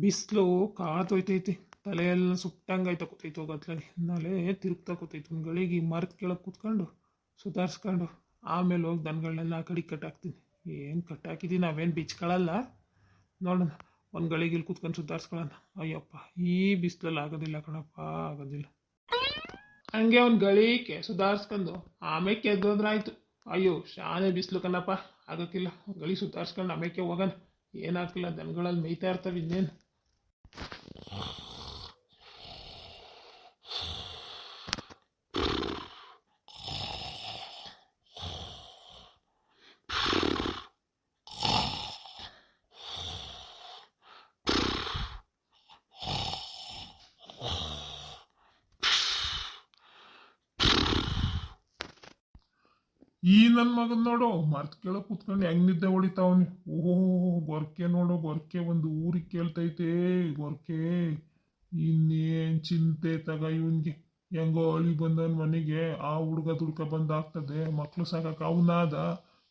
ಬಿಸಿಲು ಕಾತೋಯ್ತೈತಿ. ತಲೆಯೆಲ್ಲ ಸುಟ್ಟಂಗಾಯ್ತಾ ಕೂತೈತೆ ಹೋಗತ್ಲಾಗಿ. ನಾಳೆ ತಿರುಗ್ತಾ ಕೂತೈತೆ ಒಂದು ಗಳಿಗೆ ಮರದ ಕೆಳಗೆ ಕೂತ್ಕೊಂಡು ಸುಧಾರಿಸ್ಕೊಂಡು ಆಮೇಲೆ ಹೋಗಿ ದನಗಳನ್ನೆಲ್ಲ ಆ ಕಡೆ ಕಟ್ಟಾಕ್ತೀನಿ. ಏನು ಕಟ್ಟಾಕಿದ್ದೀನಿ ನಾವೇನು ಬಿಚ್ಕೊಳ್ಳಲ್ಲ. ನೋಡೋಣ ಒಂದು ಗಳಿಗೆ ಇಲ್ಲಿ ಕೂತ್ಕೊಂಡು ಸುಧಾರಿಸ್ಕೊಳ್ಳೋಣ. ಅಯ್ಯಪ್ಪ ಈ ಬಿಸಿಲಲ್ಲಿ ಆಗೋದಿಲ್ಲ ಕಣಪ್ಪ, ಆಗೋದಿಲ್ಲ. ಹಂಗೆ ಒಂದು ಗಳಿಗೆ ಸುಧಾರಿಸ್ಕೊಂಡು ಆಮೇಲೆ ಗೆದ್ದೋದ್ರೆ ಆಯ್ತು. ಅಯ್ಯೋ ಶಾನೆ ಬಿಸಿಲು ಕಣಪ್ಪ, ಆಗೋಕ್ಕಿಲ್ಲ. ಒಂದು ಗಳಿಗೆ ಸುಧಾರಿಸ್ಕೊಂಡು ಆಮೇಲೆ ಹೋಗೋಣ. ಏನಾಗ್ತಿಲ್ಲ, ದನಗಳಲ್ಲಿ ಮೇಯ್ತಾ ಇರ್ತವೆ ಇನ್ನೇನು. ಈ ನನ್ನ ಮಗನ್ ನೋಡು ಮರ್ತ್ ಕೇಳಕ್ ಕುತ್ಕೊಂಡು ಹೆಂಗ್ ನಿದ್ದೆ ಹೊಡಿತಾವನಿ. ಓಹೋ ಗೊರ್ಕೆ ನೋಡು, ಗೊರ್ಕೆ ಒಂದು ಊರಿಗೆ ಕೇಳ್ತೈತೆ ಗೊರ್ಕೆ. ಇನ್ನೇನ್ ಚಿಂತೆ ತಗ ಇವನ್ಗೆ. ಹೆಂಗೋ ಅಳಿ ಬಂದವನ್ ಮನೆಗೆ ಆ ಹುಡ್ಗ ದುಡ್ಕ ಬಂದಾಗ್ತದೆ, ಮಕ್ಳು ಸಾಕಕ್ ಅವನಾದ.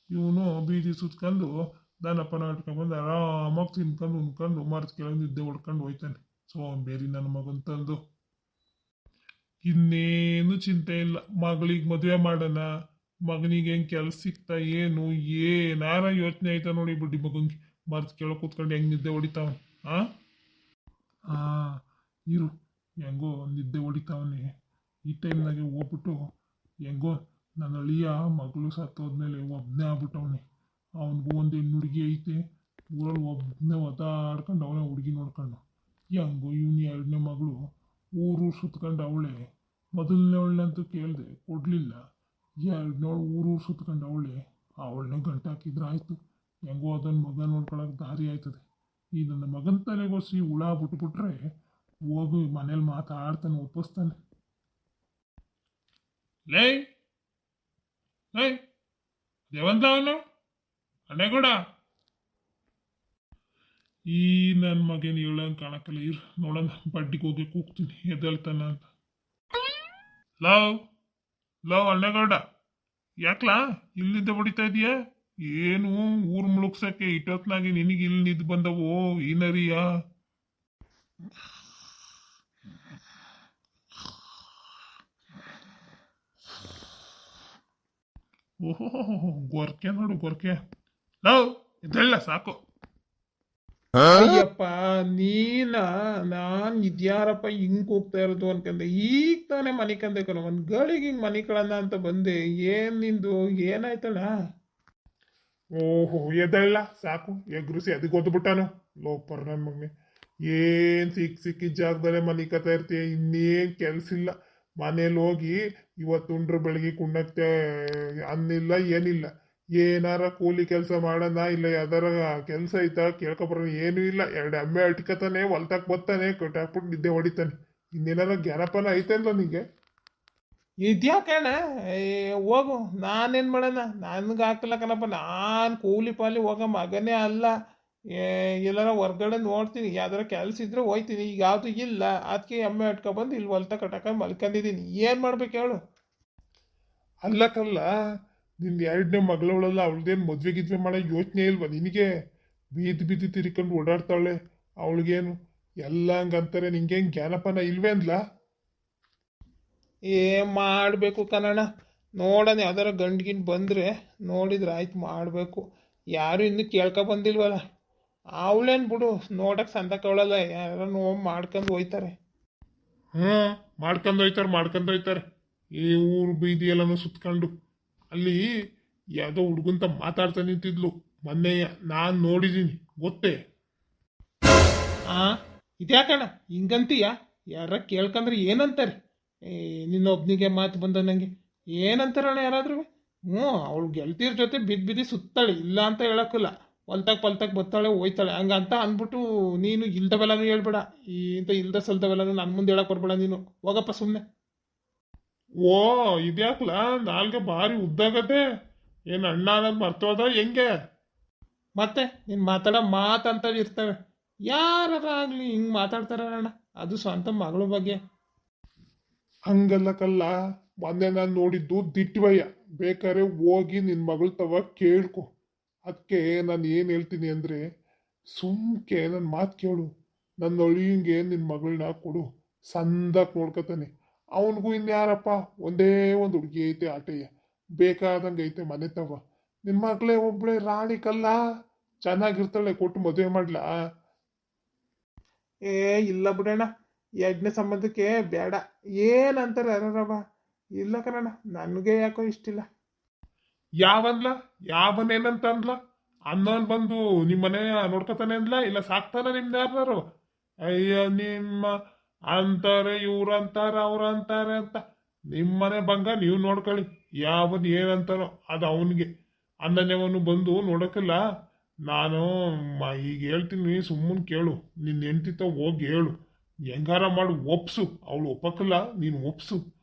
ಇವನು ಬೀದಿ ಸುತ್ಕೊಂಡು ದನಪನ ಇಟ್ಕೊಂಡ್ಬಂದು ಆರಾಮಾಗಿ ತಿನ್ಕೊಂಡು ಉಣ್ಕೊಂಡು ಮರ್ತ್ ಕೇಳೋ ನಿದ್ದೆ ಹೊಡ್ಕೊಂಡು ಹೋಯ್ತಾನೆ. ಬೇರಿ ನನ್ನ ಮಗನ್ ತಂದು ಇನ್ನೇನು ಚಿಂತೆ ಇಲ್ಲ. ಮಗಳಿಗೆ ಮದುವೆ ಮಾಡೋಣ, ಮಗನಿಗೆ ಹೆಂಗೆ ಕೆಲಸ ಸಿಗ್ತಾ ಏನು ಏನಾರ ಯೋಚನೆ ಆಯ್ತಾ ನೋಡಿ ಬಿಡ್ಡಿ ಮಗಂಗೆ. ಮರ್ತ್ ಕೇಳೋ ಕೂತ್ಕೊಂಡು ಹೆಂಗೆ ನಿದ್ದೆ ಹೊಡಿತಾವ. ಆ ಇರು, ಹೆಂಗೋ ನಿದ್ದೆ ಹೊಡಿತಾವನೆ. ಈ ಟೈಮ್ನಾಗೆ ಹೋಗ್ಬಿಟ್ಟು ಹೆಂಗೋ ನನ್ನ ಅಳಿಯ ಮಗಳು ಸತ್ತೋದ್ಮೇಲೆ ಒಬ್ಬನೇ ಆಗ್ಬಿಟ್ಟವನೆ. ಅವನಿಗೂ ಒಂದು ಹೆಣ್ಣು ಹುಡುಗಿ ಐತೆ. ಊರಲ್ಲಿ ಒಬ್ಬನೇ ಒದ್ದಾಡ್ಕೊಂಡು ಅವನೇ ಹುಡುಗಿ ನೋಡ್ಕೊಂಡು. ಹೆಂಗೋ ಇವನು ಎರಡನೇ ಮಗಳು ಊರು ಸುತ್ಕೊಂಡು ಅವಳೆ. ಮೊದಲನೇ ಅವಳನ್ನಂತೂ ಕೇಳಿದೆ, ಕೊಡಲಿಲ್ಲ. ಎರಡನೇವಳು ಊರು ಸುತ್ಕೊಂಡು ಅವಳನ್ನೇ ಗಂಟು ಹಾಕಿದ್ರೆ ಆಯಿತು. ಹೆಂಗೋ ಅದನ್ನ ಮಗ ನೋಡ್ಕೊಳಕ್ಕೆ ದಾರಿ ಆಯ್ತದೆ. ಈ ನನ್ನ ಮಗನ ತಲೆಗೋಸಿ ಹುಳ ಬಿಟ್ಬಿಟ್ರೆ ಹೋಗಿ ಮನೇಲಿ ಮಾತಾಡ್ತಾನೆ, ಒಪ್ಪಿಸ್ತಾನೆ. ಲೇ ಲೇ ದೇವಂತ ಅವನು ಅಣ್ಣೇಗೌಡ. ಈ ನನ್ನ ಮಗೇನು ಹೇಳಂಗೆ ಕಾಣಕ್ಕಲ್ಲ. ಇರ್ ನೋಡೋಣ, ಬಡ್ಡಿಗೆ ಹೋಗಿ ಕೂಗ್ತೀನಿ ಎದ್ದೇಳ್ತಾನ ಅಂತ. ಲವ್ ಲವ್ ಅಣ್ಣೇಗೌಡ, ಯಾಕ್ಲಾ ಇಲ್ಲಿದ್ದ ಹೊಡಿತಾ ಇದೀಯಾ? ಏನು ಊರ್ ಮುಳುಗ್ಸಕ್ಕೆ ಇಟ್ಟೊತ್ನಾಗಿ ನಿನಗೆ ಇಲ್ಲಿ ನಿದ್ದು ಬಂದವು ಈ ನರಿಯ? ಓಹೋ ಗೊರ್ಕೆ ನೋಡು ಗೊರ್ಕೆ. ಲವ್ ಇದೆಲ್ಲ ಸಾಕು. ಅಯ್ಯಪ್ಪ ನೀನ, ನಾನ್ ಇದ್ಯಾರಪ್ಪ ಹಿಂಗ್ ಹೋಗ್ತಾ ಇರೋದು ಅನ್ಕಂದೆ. ಈಗ ತಾನೇ ಮನೆ ಕಂದೆ ಕಣ, ಒಂದ್ ಗಳಿಗೆ ಹಿಂಗ್ ಮನೆ ಕಳನ ಅಂತ ಬಂದೆ. ಏನ್ ನಿಂದು ಏನಾಯ್ತಲ್ಲ? ಓಹೋ ಎದಳ್ಳ ಸಾಕು, ಎಗ್ರುಸಿ ಅದಕ್ಕೆ ಓದ್ಬಿಟ್ಟಾನು ಲೋಪರ್ ನನ್ ಮಗನೆ. ಏನ್ ಸಿಕ್ಕಿದ ಜಾಗದಲ್ಲೇ ಮನೆ ಕತಾ ಇರ್ತೀಯ, ಇನ್ನೇನ್ ಕೆಲ್ಸ ಇಲ್ಲ. ಮನೇಲಿ ಹೋಗಿ ಇವತ್ತುಂಡ್ರ ಬೆಳಗ್ಗೆ ಕುಣ್ಣಕ್ಕೆ ಅನ್ನಿಲ್ಲ ಏನಿಲ್ಲ. ಏನಾರ ಕೂಲಿ ಕೆಲಸ ಮಾಡೋಣ, ಇಲ್ಲ ಯಾವ್ದಾರ ಕೆಲಸ ಐತಾ ಕೇಳ್ಕೊಬರೋಣ, ಏನೂ ಇಲ್ಲ. ಎರಡು ಎಮ್ಮೆ ಅಟ್ಕತಾನೆ, ಹೊಲ್ತಾಕ್ ಬರ್ತಾನೆ, ಕಟ್ಟಾಕ್ಬಿಟ್ಟು ನಿದ್ದೆ ಹೊಡಿತಾನೆ. ಇನ್ನೇನಾರ ಜ್ಞಾನಪನ ಐತೇನ್ಲ ನಿಂಗೆ? ಇದ್ಯಾಕಣ್ಣ ಹೋಗು, ನಾನೇನು ಮಾಡೋಣ? ನನ್ಗೆ ಹಾಕಲ್ಲ ಕಣಪ್ಪ, ನಾನು ಕೂಲಿ ಪಾಲಿ ಹೋಗೋ ಮಗನೇ ಅಲ್ಲ. ಎಲ್ಲಾರ ಹೊರ್ಗಡೆ ನೋಡ್ತೀನಿ, ಯಾವ್ದಾರ ಕೆಲಸ ಇದ್ರೆ ಹೋಯ್ತೀನಿ. ಈಗ ಯಾವುದು ಇಲ್ಲ, ಅದಕ್ಕೆ ಎಮ್ಮೆ ಅಟ್ಕೊಬಂದು ಇಲ್ಲಿ ಹೊಲ್ತ ಕಟ್ಟಾಕೊಂಡು ಮಲ್ಕೊಂಡಿದ್ದೀನಿ. ಏನು ಮಾಡ್ಬೇಕು ಹೇಳು? ಅಲ್ಲಕ್ಕಲ್ಲ, ನಿನ್ನ ಎರಡನೇ ಮಗಳವಳಲ್ಲ, ಅವಳದೇನು ಮದ್ವೆ ಗಿದ್ವೆ ಮಾಡೋ ಯೋಚನೆ ಇಲ್ವಾ ನಿನಗೆ? ಬೀದಿ ಬೀದಿ ತಿರ್ಕೊಂಡು ಓಡಾಡ್ತಾಳೆ. ಅವಳಿಗೇನು ಎಲ್ಲ ಹಂಗಂತಾರೆ, ನಿಂಗೇನು ಜ್ಞಾನಪನ ಇಲ್ವೇ ಅಂದ್ಲ? ಮಾಡಬೇಕು ಕನ್ನಡ. ನೋಡೋಣ ಯಾವ್ದಾರ ಗಂಡ್ಗಿನ್ ಬಂದರೆ ನೋಡಿದ್ರೆ ಆಯ್ತು, ಮಾಡಬೇಕು. ಯಾರು ಇನ್ನೂ ಕೇಳ್ಕೊ ಬಂದಿಲ್ವಲ್ಲ. ಅವಳೇನು ಬಿಡು, ನೋಡಕ್ಕೆ ಸಂತಕವಳಲ್ಲ, ಯಾರು ನೋವು ಮಾಡ್ಕೊಂಡು ಹೋಯ್ತಾರೆ. ಮಾಡ್ಕೊಂಡು ಹೋಯ್ತಾರೆ. ಈ ಊರು ಬೀದಿ ಎಲ್ಲನೂ ಸುತ್ಕೊಂಡು ಅಲ್ಲಿ ಯಾವುದೋ ಹುಡುಗಂತ ಮಾತಾಡ್ತಾ ನಿಂತಿದ್ಲು ಮೊನ್ನೆ, ನಾನು ನೋಡಿದ್ದೀನಿ ಗೊತ್ತೇ. ಇದ್ಯಾಕಣ್ಣ ಹಿಂಗಂತೀಯ? ಯಾರ ಕೇಳ್ಕಂದ್ರೆ ಏನಂತಾರೆ? ನಿನ್ನೊಬ್ನಿಗೆ ಮಾತು ಬಂದ ನನಗೆ ಏನಂತಾರಣ್ಣ ಯಾರಾದ್ರೂ? ಅವಳು ಗೆಲ್ತಿರ ಜೊತೆ ಬಿದ್ದು ಸುತ್ತಾಳೆ, ಇಲ್ಲ ಅಂತ ಹೇಳಕ್ಕಲ್ಲ. ಪಲ್ತಾಕ್ ಬತ್ತಾಳೆ, ಹೋಯ್ತಾಳೆ, ಹಂಗಂತ ಅಂದ್ಬಿಟ್ಟು ನೀನು ಇಲ್ದವೆಲ್ಲನೂ ಹೇಳ್ಬೇಡ. ಇಂಥ ಇಲ್ದ ಸಲ್ದವೆಲ್ಲನೂ ನನ್ನ ಮುಂದೆ ಹೇಳಕ್ ಬರ್ಬೇಡ ನೀನು. ಹೋಗಪ್ಪ ಸುಮ್ಮನೆ. ಓ ಇದ್ಯಾಕ್ಲ ನಾಲ್ಗೆ ಭಾರಿ ಉದ್ದಾಗತ್ತೆ. ಏನು ಅಣ್ಣ ಅನ್ನೋದು ಮರ್ತೋದ ಹೆಂಗೆ? ಮತ್ತೆ ನೀನು ಮಾತಾಡೋ ಮಾತಂತ ಇರ್ತವೆ. ಯಾರಾಗಲಿ ಹಿಂಗೆ ಮಾತಾಡ್ತಾರಣ್ಣ, ಅದು ಸ್ವಂತ ಮಗಳ ಬಗ್ಗೆ. ಹಂಗಲ್ಲ ಕಲ್ಲ, ಮೊನ್ನೆ ನಾನು ನೋಡಿದ್ದು ದಿಟ್ವಯ್ಯ. ಬೇಕಾದ್ರೆ ಹೋಗಿ ನಿನ್ನ ಮಗಳ ತವ ಕೇಳ್ಕೊ. ಅದಕ್ಕೆ ನಾನು ಏನು ಹೇಳ್ತೀನಿ ಅಂದರೆ, ಸುಮ್ಕೆ ನನ್ನ ಮಾತು ಕೇಳು. ನನ್ನ ಅಳಿಯಂಗೆ ನಿನ್ನ ಮಗಳನ್ನ ಕೊಡು, ಸಂದಾಗಿ ನೋಡ್ಕೊತಾನೆ. ಅವನಿಗೂ ಇನ್ಯಾರಪ್ಪ, ಒಂದೇ ಒಂದು ಹುಡುಗಿ ಐತೆ ಆಟಯ್ಯ, ಬೇಕಾದಂಗೆ ಐತೆ ಮನೆ ತವ. ನಿನ್ನ ಮಗಳೇ ಒಬ್ಳೆ ರಾಣಿ ಕಲ್ಲ, ಚೆನ್ನಾಗಿರ್ತಾಳೆ, ಕೊಟ್ಟು ಮದುವೆ ಮಾಡ್ಲಾ? ಏ ಇಲ್ಲ ಬಿಡೋಣ, ಯಜ್ಞ ಸಂಬಂಧಕ್ಕೆ ಬೇಡ. ಏನಂತಾರೆ ಯಾರವ? ಇಲ್ಲ ಕಣಣ್ಣ, ನನಗೆ ಯಾಕೋ ಇಷ್ಟಿಲ್ಲ. ಯಾವನ್ಲ? ಯಾವನೇನಂತ ಅನ್ಲ? ಅನ್ನೋನ್ ಬಂದು ನಿಮ್ಮ ಮನೆ ನೋಡ್ಕೊತಾನೆ ಅಂದ್ಲ, ಇಲ್ಲ ಸಾಕ್ತಾನ ನಿಮ್ದು ಯಾರು? ಅಯ್ಯ ನಿಮ್ಮ ಅಂತಾರೆ, ಇವ್ರಂತಾರ, ಅವ್ರ ಅಂತಾರೆ ಅಂತ. ನಿಮ್ಮನೆ ಬಂಗ ನೀವು ನೋಡ್ಕೊಳ್ಳಿ. ಯಾವನ್ ಏನಂತಾನೋ ಅದು ಅವನಿಗೆ. ಅನ್ನನೇವನು ಬಂದು ನೋಡೋಕ್ಕಿಲ್ಲ. ನಾನು ಈಗ ಹೇಳ್ತೀನಿ, ಸುಮ್ಮನೆ ಕೇಳು. ನಿನ್ನ ಹೆಂಡ್ತಿತ ಹೋಗಿ ಹೇಳು, ಹೆಂಗಾರ ಮಾಡಿ ಒಪ್ಸು. ಅವಳು ಒಪ್ಪಕ್ಕಲ್ಲ, ನೀನು ಒಪ್ಸು.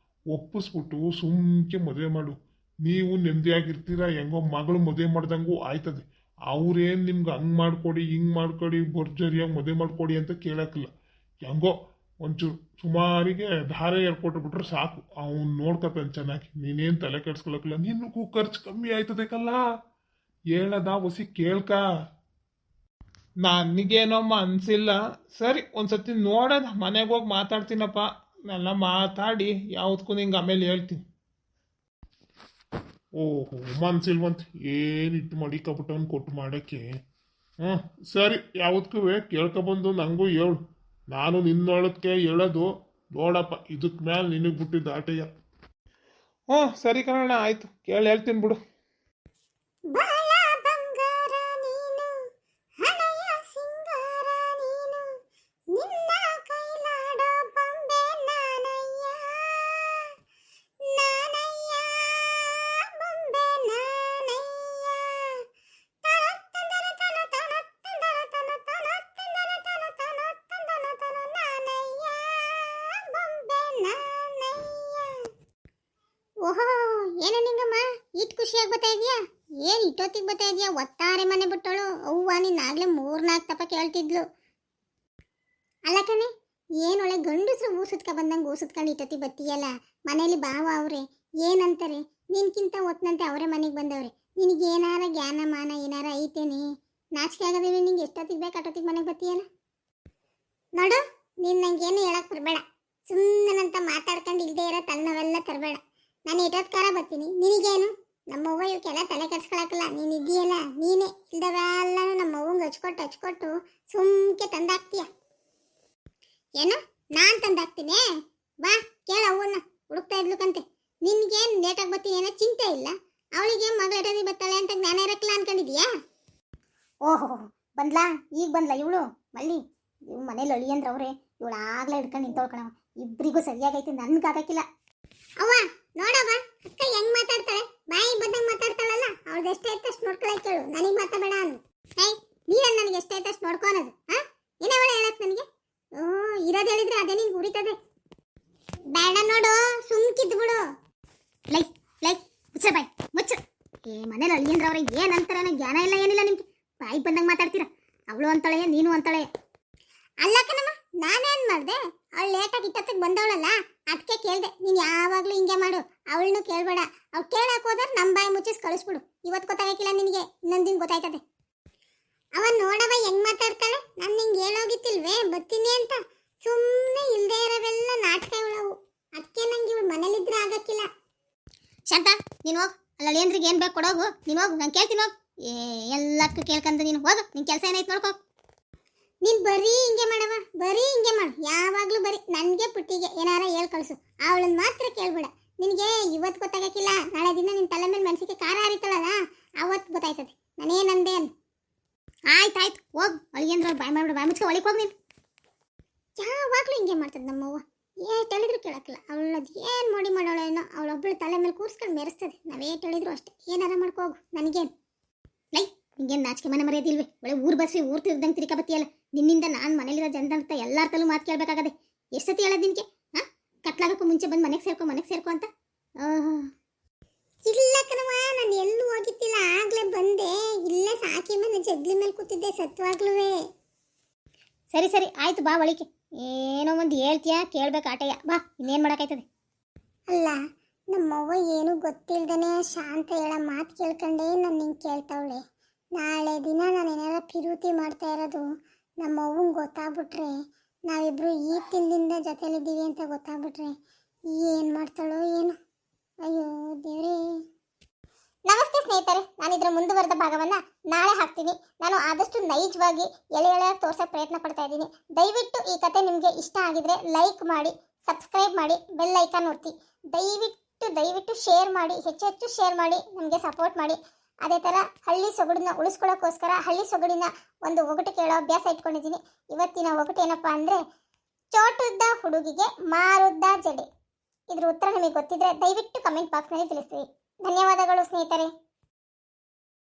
ಒಪ್ಪಿಸ್ಬಿಟ್ಟು ಸುಮ್ಕೆ ಮದುವೆ ಮಾಡು. ನೀವು ನೆಮ್ಮದಿಯಾಗಿರ್ತೀರ. ಹೆಂಗೋ ಮಗಳು ಮದುವೆ ಮಾಡ್ದಂಗೂ ಆಯ್ತದೆ. ಅವ್ರೇನು ನಿಮ್ಗೆ ಹಂಗೆ ಮಾಡ್ಕೊಡಿ, ಹಿಂಗೆ ಮಾಡ್ಕೊಡಿ, ಭರ್ಜರಿಯಾಗಿ ಮದುವೆ ಮಾಡ್ಕೊಡಿ ಅಂತ ಕೇಳಕ್ಕಿಲ್ಲ. ಹೆಂಗೋ ಒಂಚೂರು ಸುಮಾರಿಗೆ ಧಾರೆ ಏರ್ಕೊಟ್ಬಿಟ್ರೆ ಸಾಕು. ಅವ್ನು ನೋಡ್ಕೊತಾನೆ ಚೆನ್ನಾಗಿ. ನೀನೇನು ತಲೆ ಕೆಡ್ಸ್ಕೊಳಕ್ಕಿಲ್ಲ. ನಿನಗೂ ಖರ್ಚು ಕಮ್ಮಿ ಆಯ್ತದೆ ಕಲ್ಲ. ಹೇಳದ ಒಸಿ ಕೇಳ್ಕ. ನನಗೇನಮ್ಮ ಅನ್ಸಿಲ್ಲ. ಸರಿ, ಒಂದ್ಸತಿ ನೋಡೋಣ, ಮನೆಗೆ ಹೋಗಿ ಮಾತಾಡ್ತೀನಪ್ಪ. ಎಲ್ಲ ಮಾತಾಡಿ ಯಾವ್ದಕ್ಕೂ ನಿಂಗೆ ಆಮೇಲೆ ಹೇಳ್ತೀನಿ. ಓಹೋ, ಮನ್ಸಿಲ್ವಂತ ಏನು ಇಟ್ಟು ಮಡಿಕಬಿಟ್ಟವನು ಕೊಟ್ಟು ಮಾಡೋಕ್ಕೆ. ಹ್ಞೂ ಸರಿ, ಯಾವತ್ತೂ ಕೇಳ್ಕೊಬಂದು ನನಗೂ ಹೇಳು. ನಾನು ನಿನ್ನೊಳಕ್ಕೆ ಹೇಳೋದು ನೋಡಪ್ಪ, ಇದಕ್ಕೆ ಮೇಲೆ ನಿನಗೆ ಬಿಟ್ಟಿದ್ದು ಆಟಯ್ಯ. ಹ್ಞೂ ಸರಿ ಕಣಣ್ಣ, ಆಯಿತು, ಕೇಳಿ ಹೇಳ್ತೀನಿ ಬಿಡು. ಓಹೋ, ಏನ ನಿಂಗಮ್ಮ ಇಟ್ ಖುಷಿಯಾಗಿ ಬರ್ತಾ ಇದೆಯಾ? ಏನು ಇಟ್ಟೊತ್ತಿಗೆ ಬರ್ತಾ ಇದೆಯಾ? ಒತ್ತಾರೆ ಮನೆ ಬಿಟ್ಟಳು ಅವ್ವ. ನಿನ್ನಾಗಲೇ 3-4 ತಪ ಕೇಳ್ತಿದ್ಲು. ಅಲ್ಲ ಕಣೆ, ಏನು ಒಳ್ಳೆ ಗಂಡಸ್ರು ಊಸುತ್ಕ ಬಂದಂಗೆ ಊಸುತ್ಕೊಂಡು ಇಟ್ಟೊತ್ತಿಗೆ ಬರ್ತೀಯಲ್ಲ. ಮನೇಲಿ ಬಾವ ಅವ್ರೆ ಏನಂತಾರೆ? ನಿನ್ಕಿಂತ ಒತ್ತನಂತೆ ಅವರೇ ಮನೆಗೆ ಬಂದವ್ರೆ. ನಿನಗೆ ಏನಾರ ಜ್ಞಾನ ಮಾನ ಏನಾರ ಐತೇನೆ? ನಾಚಿಕೆ ಆಗೋದಿಲ್ಲ ನಿಂಗೆ? ಎಷ್ಟೊತ್ತಿಗೆ ಬೇಕು ಅಷ್ಟೊತ್ತಿಗೆ ಮನೆಗೆ ಬರ್ತೀಯಲ್ಲ. ನೋಡು, ನೀನು ನಂಗೇನು ಹೇಳಕ್ ಬರಬೇಡ. ಸುಮ್ಮನಂತ ಮಾತಾಡ್ಕೊಂಡು ಇಲ್ಲದೆ ಇರೋ ತಲೆನೋವೆಲ್ಲ ತರಬೇಡ. ನಾನು ಎಷ್ಟೊತ್ಕಾರ ಬರ್ತೀನಿ, ನಿನಗೇನು? ನಮ್ಮವ್ವ ಇವಕ್ಕೆಲ್ಲ ತಲೆ ಕೆಡ್ಸ್ಕೊಳಕಲ್ಲ. ನೀನು ಇದೆಯಲ್ಲ, ನೀನೇ ಇಲ್ದವೆಲ್ಲನೂ ನಮ್ಮವ್ವಂಗೆ ಹಚ್ಕೊಟ್ಟು ಸುಮ್ಕೆ ತಂದಾಕ್ತೀಯ. ಏನು ನಾನು ತಂದಾಕ್ತೀನಿ? ಬಾ ಕೇಳ, ಅವನ್ನ ಹುಡುಕ್ತಾ ಇದ್ಲಕ್ಕಂತೆ. ನಿನ್ಗೇನು ಲೇಟಾಗಿ ಬರ್ತೀನಿ ಏನೋ ಚಿಂತೆ ಇಲ್ಲ. ಅವಳಿಗೆ ಮಗಳು ಎಟದಿ ಬರ್ತಾಳೆ ಅಂತ ಜ್ಞಾನ ಇರಕ್ಕಿಲ್ಲ ಅನ್ಕೊಂಡಿದ್ಯಾ? ಓಹೋ, ಬಂದ್ಲಾ? ಈಗ ಬಂದ್ಲಾ ಇವಳು ಮಲ್ಲಿ? ಇವ್ ಮನೇಲಿ ಅಳಿ ಅಂದ್ರೆ ಅವ್ರೆ. ಇವಳು ಆಗ್ಲೇ ಹಿಡ್ಕೊಂಡು ನಿಂತೋಳ್ಕಣವ. ಇಬ್ಬರಿಗೂ ಸರಿಯಾಗೈತೆ, ನನ್ಗಾಗಕ್ಕಿಲ್ಲ. ಅವ್ವ ನೋಡವ, ಅಕ್ಕ ಹೆಂಗ್ ಮಾತಾಡ್ತಾಳೆ, ಬಾಯಿ ಬಂದಂಗೆ ಮಾತಾಡ್ತಾಳಲ್ಲ. ಅವಳ್ದು ಎಷ್ಟೈತೆ ಅಷ್ಟು ನೋಡ್ಕೊಳಕ್ ಕೇಳು, ನನಗೆ ಮಾತಾಡಬೇಡ ಅನ್ನು. ಏಯ್, ನೀನು ನನಗೆ ಎಷ್ಟೈತೆ ಅಷ್ಟು ನೋಡ್ಕೊಳೋದು? ಏನವಳ ಹೇಳಕ್ ನನಗೆ? ಇರೋದು ಹೇಳಿದ್ರೆ ಅದೇ ನಿನ್ಗೆ ಉರಿತದೆ. ಬೇಡ ನೋಡು, ಸುಮ್ಕಿದ್ದು ಬಿಡು. ಲೈ ಲೈ ಮುಚ್ಚ ಬಾಯ್ ಮುಚ್ಚ. ಮನೇಲಿ ಅಳಿ ಅಂದ್ರೆ ಅವ್ರಿಗೆ ಏನಂತಾರೆ? ಜ್ಞಾನ ಇಲ್ಲ ಏನಿಲ್ಲ ನಿಮ್ಗೆ. ಬಾಯಿ ಬಂದಂಗೆ ಮಾತಾಡ್ತೀರಾ. ಅವಳು ಅಂತಾಳೆ, ನೀನು ಅಂತಾಳೆ. ಅಲ್ಲ ಕಣಮ್ಮ, ನಾನೇನು ಮಾಡಿದೆ? ಅವಳು ಲೇಟಾಗಿ ಇಟ್ಟತ್ತಿಗೆ ಬಂದವಳಲ್ಲ, ಅದಕ್ಕೆ ಕೇಳಿದೆ. ನೀನು ಯಾವಾಗಲೂ ಹಿಂಗೆ ಮಾಡು, ಅವಳನ್ನು ಕೇಳಬೇಡ. ಅವ್ಳು ಕೇಳಕ್ಕೆ ಹೋದ್ರೆ ನಮ್ಮ ಬಾಯಿ ಮುಚ್ಚಿಸಿ ಕಳಿಸ್ಬಿಡು. ಇವತ್ತು ಗೊತ್ತಾಗಕ್ಕಿಲ್ಲ ನಿನಗೆ, ಇನ್ನೊಂದು ದಿನ ಗೊತ್ತಾಯ್ತದೆ. ಅವನ್ ನೋಡವ ಹೆಂಗ್ ಮಾತಾಡ್ತಾಳೆ. ನಾನು ನಿಂಗೆ ಹೇಳೋಗಿತ್ತಿಲ್ವೇ ಬರ್ತೀನಿ ಅಂತ? ಸುಮ್ಮನೆ ಇಲ್ಲದೆ ಇರೋವೆಲ್ಲ ನಾಟಕ ಇವಳವು. ಅದಕ್ಕೆ ನಂಗೆ ಇವಳು ಮನೇಲಿದ್ರೆ ಆಗಕ್ಕಿಲ್ಲ. ಶಾಂತ, ನೀನು ಹೋಗು. ಅಲ್ಲ ಏನ್ರಿಗೆ ಏನು ಬೇಕು ಕೊಡೋಗು. ನೀನು ಹೋಗು, ನಾನು ಕೇಳ್ತೀನಿ. ಹೋಗು. ಎಲ್ಲಕ್ಕೂ ಕೇಳ್ಕಂತ ನೀನು ಹೋಗು. ನಿನ್ನ ಕೆಲಸ ಏನೈತೆ ನೋಡ್ಕೋ. ನೀನು ಬರೀ ಹಿಂಗೆ ಮಾಡವ, ಬರೀ ಹಿಂಗೆ ಮಾಡು. ಯಾವಾಗಲೂ ಬರೀ ನನಗೆ ಪುಟ್ಟಿಗೆ ಏನಾರ ಹೇಳಿ ಕಳಿಸು. ಅವಳನ್ನ ಮಾತ್ರ ಕೇಳ್ಬೇಡ. ನಿನಗೆ ಇವತ್ತು ಗೊತ್ತಾಗಕ್ಕಿಲ್ಲ, ನಾಳೆ ದಿನ ನಿನ್ನ ತಲೆ ಮೇಲೆ ಮೆಣಸಿಗೆ ಖಾರ ಹರಿತಾಳಲ್ಲ, ಅವತ್ತು ಗೊತ್ತಾಯ್ತದೆ ನಾನೇನಂದೆ ಅನ್ನು. ಆಯ್ತಾಯ್ತು, ಹೋಗು. ಅಳಿಗೆಂದ್ರೆ ಅವ್ರು ಬಾಯ್ ಮಾಡ್ಬಿಡು. ಬಾಯ್ ಮುಚ್ಕೊ ಒಳಗೆ ಹೋಗಿ. ನೀನು ಯಾವಾಗಲೂ ಹಿಂಗೆ ಮಾಡ್ತದೆ ನಮ್ಮವ್ವ. ಏಟ್ ಹೇಳಿದ್ರು ಕೇಳಕ್ಕಿಲ್ಲ. ಅವಳದ್ದು ಏನು ಮೋಡಿ ಮಾಡೋಳೇನೋ, ಅವಳೊಬ್ಬಳು ತಲೆ ಮೇಲೆ ಕೂರ್ಸ್ಕೊಂಡು ಮೆರೆಸ್ತದೆ. ನಾವೇಟ್ ಹೇಳಿದ್ರು ಅಷ್ಟೇ. ಏನಾರ ಮಾಡ್ಕೋಗು, ನನಗೇನು. ಲೈ, ನಿಂಗೇನು ನಾಚಿಕೆ ಮನೆ ಮರ್ಯಾದಿಲ್ವೇ? ಒಳ್ಳೆ ಊರು ಬಸ್ಸಿ ಊರು ತಿರ್ದಂಗೆ ತಿರ್ಕ ಬತ್ತೀಯಲ್ಲ. ನಿನ್ನಿಂದ ನಾನು ಮನೇಲಿರೋ ಜನದಂತ ಎಲ್ಲರ ತಲೂ ಮಾತು ಕೇಳಬೇಕಾಗದೆ. ಎಷ್ಟು ಸತಿ ಹೇಳೋದು ನಿನಗೆ? ಕತ್ಲಾಗಕ್ಕೂ ಮುಂಚೆ ಬಂದು ಮನೆಗೆ ಸೇರ್ಕೊ ಅಂತ. ಇಲ್ಲ ಕಣವ, ನಾನು ಎಲ್ಲೂ ಹೋಗಿತ್ತಿಲ್ಲ. ಆಗ್ಲೇ ಬಂದೆ. ಇಲ್ಲೇ ಸಾಕಿ ಮನೆ ಜಗ್ಲಿ ಮೇಲೆ ಕೂತಿದ್ದೆ ಸತ್ವಾಗ್ಲೂ. ಸರಿ ಸರಿ ಆಯ್ತು, ಬಾ ಒಳಿಕೆ. ಏನೋ ಒಂದು ಹೇಳ್ತೀಯಾ, ಕೇಳ್ಬೇಕು ಆಟಯ್ಯ. ಬಾ, ಇನ್ನೇನು ಮಾಡೋಕ್ಕಾಯ್ತದೆ? ಅಲ್ಲ, ನಮ್ಮವ್ವ ಏನೂ ಗೊತ್ತಿಲ್ದೇನೆ ಶಾಂತ ಹೇಳೋ ಮಾತು ಕೇಳ್ಕೊಂಡೇ ನಾನು ನಿಂಗೆ ಕೇಳ್ತಾವಳೆ. ನಾಳೆ ದಿನ ನಾನು ಏನಾರ ಪಿರೂತಿ ಮಾಡ್ತಾ ಇರೋದು ನಮ್ಮ ಅವ್ವಂಗೆ ಗೊತ್ತಾಗ್ಬಿಟ್ರೆ ನಾವಿಬ್ರು ಈ ತಿಂದಿಂದ ಜೊತೆಲಿದ್ದೀವಿ ಅಂತ ಗೊತ್ತಾಗ್ಬಿಟ್ರೆ ಏನು ಮಾಡ್ತಾಳೋ ಏನು. ಅಯ್ಯೋ ದೇವ್ರೇ. ನಮಸ್ತೆ ಸ್ನೇಹಿತರೆ, ನಾನು ಇದರ ಮುಂದುವರೆದ ಭಾಗವನ್ನು ನಾಳೆ ಹಾಕ್ತೀನಿ. ನಾನು ಆದಷ್ಟು ನೈಜವಾಗಿ ಎಳೆಯಾಗಿ ತೋರ್ಸೋಕ್ಕೆ ಪ್ರಯತ್ನ ಪಡ್ತಾ ಇದ್ದೀನಿ. ದಯವಿಟ್ಟು ಈ ಕತೆ ನಿಮಗೆ ಇಷ್ಟ ಆಗಿದ್ರೆ ಲೈಕ್ ಮಾಡಿ, ಸಬ್ಸ್ಕ್ರೈಬ್ ಮಾಡಿ, ಬೆಲ್ ಐಕಾನ್ ಒತ್ತಿ. ದಯವಿಟ್ಟು ಶೇರ್ ಮಾಡಿ, ಹೆಚ್ಚು ಹೆಚ್ಚು ಶೇರ್ ಮಾಡಿ, ನಮಗೆ ಸಪೋರ್ಟ್ ಮಾಡಿ. ಅದೇ ಥರ ಹಳ್ಳಿ ಸೊಗಡನ್ನ ಉಳಿಸ್ಕೊಳ್ಳೋಕ್ಕೋಸ್ಕರ ಹಳ್ಳಿ ಸೊಗಡಿನ ಒಂದು ಒಗಟು ಕೇಳೋ ಅಭ್ಯಾಸ ಇಟ್ಕೊಂಡಿದ್ದೀನಿ. ಇವತ್ತಿನ ಒಗಟು ಏನಪ್ಪ ಅಂದರೆ, ಚೋಟುದ್ದ ಹುಡುಗಿಗೆ ಮಾರುದ್ದ ಜಡೆ. ಇದ್ರ ಉತ್ತರ ನಿಮಗೆ ಗೊತ್ತಿದ್ರೆ ದಯವಿಟ್ಟು ಕಮೆಂಟ್ ಬಾಕ್ಸ್ನಲ್ಲಿ ತಿಳಿಸಿ. ಧನ್ಯವಾದಗಳು ಸ್ನೇಹಿತರೆ.